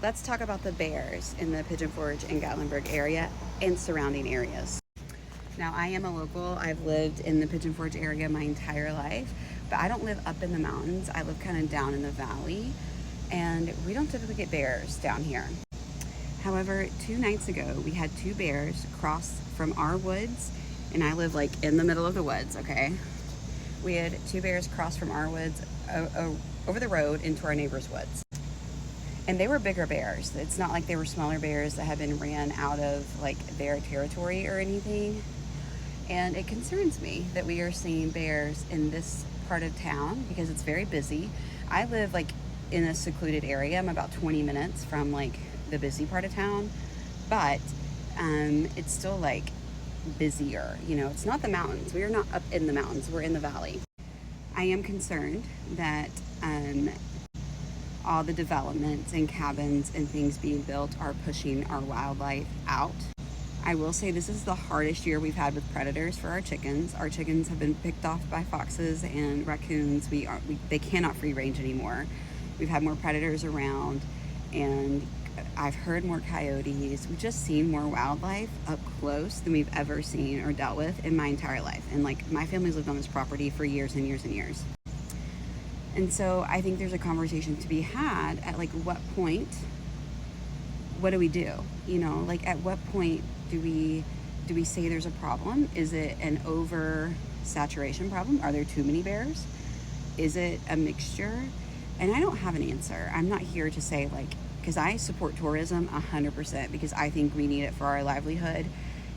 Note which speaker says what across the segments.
Speaker 1: let's talk about the bears in the Pigeon Forge and Gatlinburg area and surrounding areas. Now, I am a local. I've lived in the Pigeon Forge area my entire life, but I don't live up in the mountains. I live kind of down in the valley, and we don't typically get bears down here. However, 2 nights ago, we had 2 bears cross from our woods, and I live like in the middle of the woods, okay? We had 2 bears cross from our woods over the road into our neighbor's woods. And they were bigger bears. It's not like they were smaller bears that have been ran out of like their territory or anything. And it concerns me that we are seeing bears in this part of town because it's very busy. I live like in a secluded area. I'm about 20 minutes from like the busy part of town, but it's still like busier. You know, it's not the mountains. We are not up in the mountains. We're in the valley. I am concerned that all the developments and cabins and things being built are pushing our wildlife out. I will say this is the hardest year we've had with predators for our chickens. Our chickens have been picked off by foxes and raccoons. They cannot free range anymore. We've had more predators around, and I've heard more coyotes. We've just seen more wildlife up close than we've ever seen or dealt with in my entire life. And like, my family's lived on this property for years and years and years. And so I think there's a conversation to be had at like, what point, what do we do? You know, like at what point do we say there's a problem? Is it an oversaturation problem? Are there too many bears? Is it a mixture? And I don't have an answer. I'm not here to say like, because I support tourism 100% because I think we need it for our livelihood,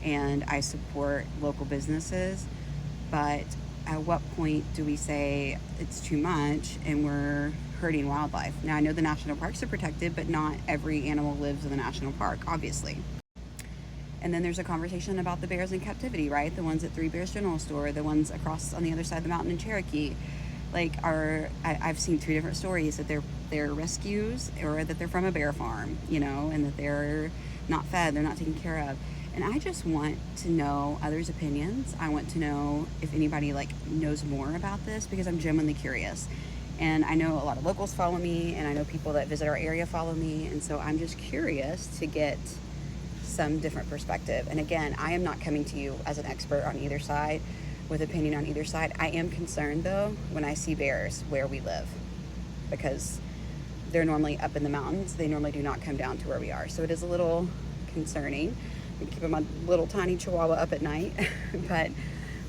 Speaker 1: and I support local businesses. But at what point do we say it's too much and we're hurting wildlife? Now, I know the national parks are protected, but not every animal lives in the national park, obviously. And then there's a conversation about the bears in captivity, right? The ones at Three Bears General Store, the ones across on the other side of the mountain in Cherokee. Like, I've seen 2 different stories that they're rescues or that they're from a bear farm, you know, and that they're not fed, they're not taken care of. And I just want to know others' opinions. I want to know if anybody like knows more about this, because I'm genuinely curious. And I know a lot of locals follow me, and I know people that visit our area follow me. And so I'm just curious to get some different perspective. And again, I am not coming to you as an expert on either side with opinion on either side. I am concerned though when I see bears where we live, because they're normally up in the mountains. They normally do not come down to where we are. So it is a little concerning. I'm keeping my little tiny chihuahua up at night. But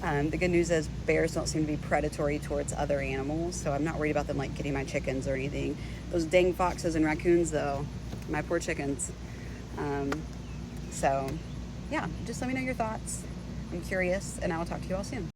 Speaker 1: the good news is bears don't seem to be predatory towards other animals, so I'm not worried about them like getting my chickens or anything. Those dang foxes and raccoons though, my poor chickens. So yeah, just let me know your thoughts. I'm curious, and I will talk to you all soon.